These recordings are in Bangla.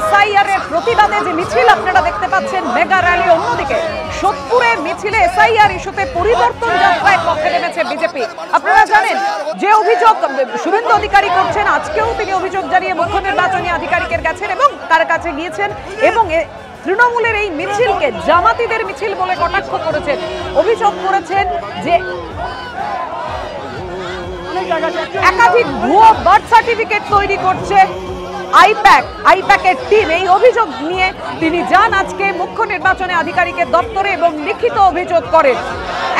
এসআইআর এর প্রতিবাদে যে মিছিল আপনারা দেখতে পাচ্ছেন, মেগা র্যালি, অন্যদিকে সোদপুরের মিছিলে এসআইআর ইস্যুতে পরিবর্তন যাত্রায় পথে নেমেছে বিজেপি। আপনারা জানেন যে অভিযোগ শুভেন্দু অধিকারী করছেন, আজকেও তিনি অভিযোগ জানিয়ে মুখ্য নির্বাচনী আধিকারিকের গেছেন এবং তার কাছে গিয়েছেন এবং তৃণমূলের এই মিছিলকে জামাতিদের মিছিল বলে কটাক্ষ করেছেন। অভিযোগ করেছেন যে একাধিক ভুয়ো বার্থ সার্টিফিকেট তৈরি করছে আইপ্যাকের টিম। এই অভিযোগ নিয়ে তিনি যান আজকে মুখ্য নির্বাচনী আধিকারিকের দপ্তরে এবং লিখিত অভিযোগ করেন।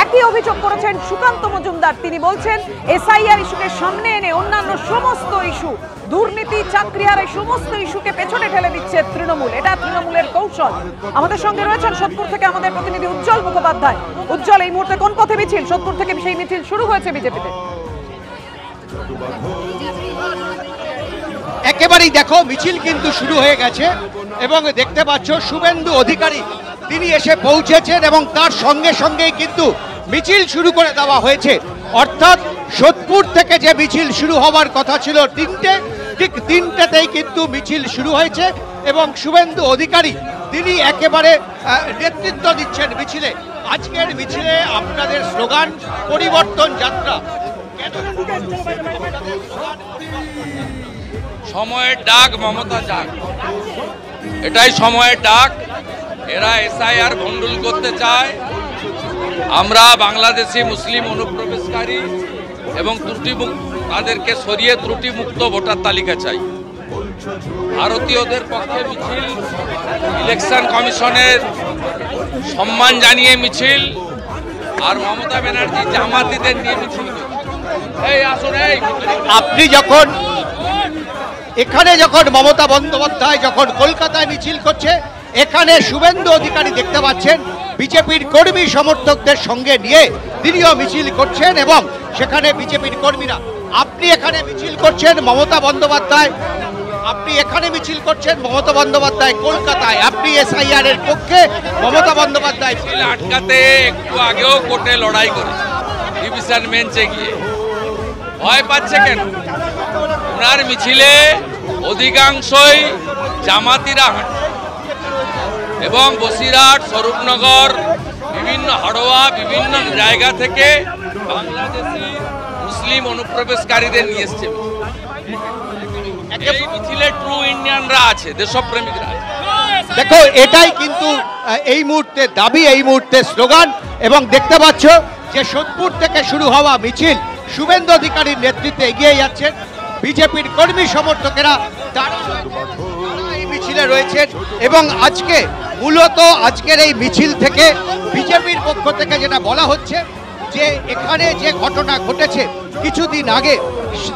একই অভিযোগ করেছেন সুকান্ত মজুমদার। তিনি বলছেন এসআইআর ইস্যুকে সামনে এনে অন্যান্য সমস্ত ইস্যু, দুর্নীতি, চাকরি আর এই সমস্ত ইস্যুকে পেছনে ঠেলে দিচ্ছে তৃণমূল। এটা তৃণমূলের কৌশল। আমাদের সঙ্গে রয়েছেন সোদপুর থেকে আমাদের প্রতিনিধি উজ্জ্বল মুখোপাধ্যায়। উজ্জ্বল, এই মুহূর্তে কোন পথে মিছিল? সোদপুর থেকে সেই মিছিল শুরু হয়েছে বিজেপিতে। একেবারেই দেখো, মিছিল কিন্তু শুরু হয়ে গেছে এবং দেখতে পাচ্ছ শুভেন্দু অধিকারী তিনি এসে পৌঁছেছেন এবং তার সঙ্গে সঙ্গেই কিন্তু মিছিল শুরু করে দেওয়া হয়েছে। অর্থাৎ সোদপুর থেকে যে মিছিল শুরু হওয়ার কথা ছিল ঠিক তিনটেতেই কিন্তু মিছিল শুরু হয়েছে এবং শুভেন্দু অধিকারী তিনি একেবারে নেতৃত্ব দিচ্ছেন মিছিলে। আজকের মিছিলে আপনাদের স্লোগান পরিবর্তন যাত্রা। সময়ের ডাক, মমতা যাক, এটাই সময়ের ডাক। এরা এসআইআর ভণ্ডুল করতে চায়। আমরা বাংলাদেশি মুসলিম অনুপ্রবেশকারী এবং তাদেরকে সরিয়ে ত্রুটিমুক্ত ভোটার তালিকা চাই। ভারতীয়দের পক্ষে মিছিল, ইলেকশন কমিশনের সম্মান জানিয়ে মিছিল, আর মমতা ব্যানার্জি জামাতিদের নিয়ে মিছিল। এই আসুন, আপনি যখন মমতা বন্দ্যোপাধ্যায় যখন কলকাতায় মিছিল করছে, এখানে শুভেন্দু অধিকারী দেখতে পাচ্ছেন বিজেপির কর্মী সমর্থকদের সঙ্গে নিয়ে তিনিও মিছিল করছেন এবং সেখানে বিজেপির কর্মীরা। আপনি এখানে মিছিল করছেন মমতা বন্দ্যোপাধ্যায়, কলকাতায়, আপনি এসআইআর এর পক্ষে, মমতা বন্দ্যোপাধ্যায় আটকাতে একটু আগেও কোর্টে লড়াই করেছে, ডিভিশন বেঞ্চে গিয়ে। ভয় পাচ্ছে কেন? ওনার মিছিলে অধিকাংশই জামাতিরা হাঁটে এবং বসিরহাট, স্বরূপনগর, বিভিন্ন হাড়োয়া, বিভিন্ন জায়গা থেকে বাংলাদেশি মুসলিম অনুপ্রবেশকারীদের নিয়ে এসছে। এই মিছিলে ট্রু ইন্ডিয়ানরা আছে, দেশপ্রেমিকরা আছে। দেখো, এটাই কিন্তু এই মুহূর্তে দাবি, এই মুহূর্তে স্লোগান। এবং দেখতে পাচ্ছ যে সোদপুর থেকে শুরু হওয়া মিছিল শুভেন্দু অধিকারীর নেতৃত্বে এগিয়ে যাচ্ছেন বিজেপির কর্মী সমর্থকেরা, তারা এই মিছিলে রয়েছেন। এবং মূলত আজকের এই মিছিল থেকে বিজেপির পক্ষ থেকে যেটা বলা হচ্ছে যে এখানে যে ঘটনা ঘটেছে কিছুদিন আগে,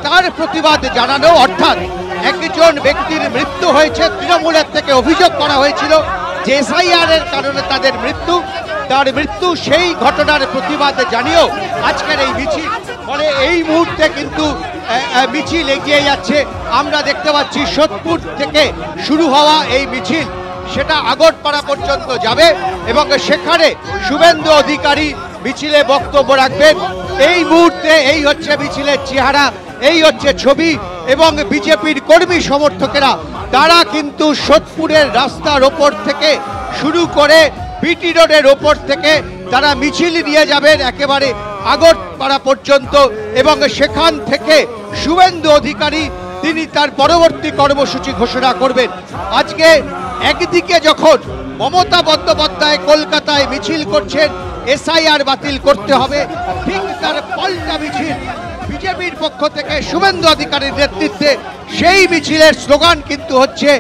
তার প্রতিবাদ জানানো। অর্থাৎ একজন ব্যক্তির মৃত্যু হয়েছে, তৃণমূলের থেকে অভিযোগ করা হয়েছিল যে এসআইআর এর কারণে তার মৃত্যু, সেই ঘটনার প্রতিবাদ জানিয়েও আজকের এই মিছিল। ফলে এই মুহূর্তে কিন্তু মিছিল এগিয়ে যাচ্ছে। আমরা দেখতে পাচ্ছি সোদপুর থেকে শুরু হওয়া এই মিছিল সেটা আগরপাড়া পর্যন্ত যাবে এবং সেখানে শুভেন্দু অধিকারী মিছিলে বক্তব্য রাখবেন। এই মুহূর্তে এই হচ্ছে মিছিলের চেহারা, এই হচ্ছে ছবি। এবং বিজেপির কর্মী সমর্থকেরা তারা কিন্তু সোদপুরের রাস্তার ওপর থেকে শুরু করে বিটি রোডের ওপর থেকে তারা মিছিল নিয়ে যাবেন একেবারে আগরপাড়া পর্যন্ত এবং সেখান থেকে শুভেন্দু অধিকারী তিনি তার পরবর্তী কর্মসূচি ঘোষণা করবেন। আজকে একদিকে যখন মমতা বন্দ্যোপাধ্যায় কলকাতায় মিছিল করছেন এসআইআর বাতিল করতে হবে, ঠিক তার পাল্টা মিছিল বিজেপির পক্ষ থেকে শুভেন্দু অধিকারীর নেতৃত্বে। সেই মিছিলের স্লোগান কিন্তু হচ্ছে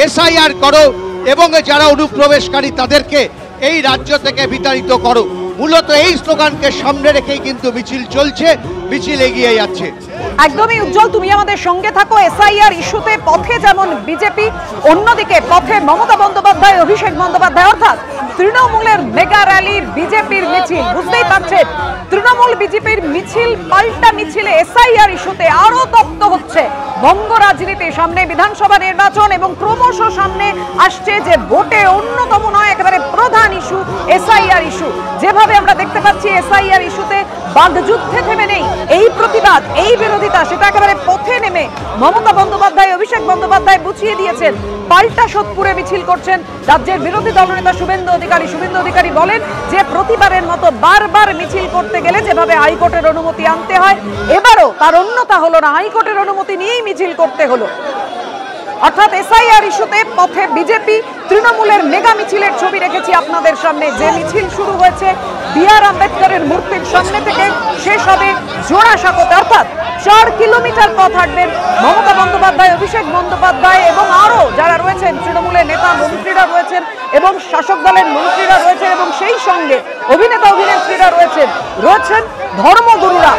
এসআইআর করো এবং যারা অনুপ্রবেশকারী তাদেরকে এই রাজ্য থেকে বিতাড়িত করো। মূলত এই স্লোগানকে সামনে রেখেই কিন্তু মিছিল চলছে, মিছিল এগিয়ে যাচ্ছে। একদমই উজ্জ্বল, তুমি আমাদের সঙ্গে থাকো। এসআইআর ইস্যুতে পথে যেমন বিজেপি, অন্যদিকে পথে মমতা বন্দ্যোপাধ্যায়, অভিষেক বন্দ্যোপাধ্যায়, অর্থাৎ তৃণমূলের মেগা র্যালির বিজেপির মিছিল। বুঝতেই পারছেন তৃণমূল বিজেপির মিছিল পাল্টা মিছিলে এসআইআর ইস্যুতে আরো তপ্ত হচ্ছে বঙ্গ রাজনীতি। সামনে বিধানসভা নির্বাচন এবং ক্রমশ সামনে আসছে যে ভোটে অন্যতম নয়, একেবারে প্রধান ইস্যু এসআইআর ইস্যু। যেভাবে আমরা দেখতে পাচ্ছি এসআইআর ইস্যুতে বাগযুদ্ধে থেমে নেই এই প্রতিবাদ, এই বিরোধিতা, সেটা একেবারে পথে নেমে মমতা বন্দ্যোপাধ্যায়, অভিষেক বন্দ্যোপাধ্যায় বুঝিয়ে দিয়েছেন। পাল্টা সোদপুরে মিছিল করছেন রাজ্যের বিরোধী দলনেতা শুভেন্দু অধিকারী। শুভেন্দু অধিকারী বলেন যে প্রতিবারের মতো বারবার মিছিল করতে গেলে যেভাবে হাইকোর্টের অনুমতি আনতে হয়, এবারও তার অন্যতা হলো না, হাইকোর্টের অনুমতি নিয়েই মিছিল করতে হলো। অর্থাৎ এসআইআর ইস্যুতে পথে বিজেপি, তৃণমূলের মেগা মিছিলের ছবি রেখেছি আপনাদের সামনে। যে মিছিল শুরু হয়েছে বি.আর. আম্বেদকরের মূর্তির সামনে থেকে শেষ হবে জোড়াসাঁকোতে, অর্থাৎ 4 কিলোমিটার পথ হাঁটবেন মমতা বন্দ্যোপাধ্যায়, অভিষেক বন্দ্যোপাধ্যায় এবং আরো যারা রয়েছেন, তৃণমূলের নেতা মন্ত্রীরা রয়েছেন এবং শাসক দলের মন্ত্রীরা রয়েছেন এবং সেই সঙ্গে অভিনেতা অভিনেত্রীরা রয়েছেন ধর্মগুরুরা।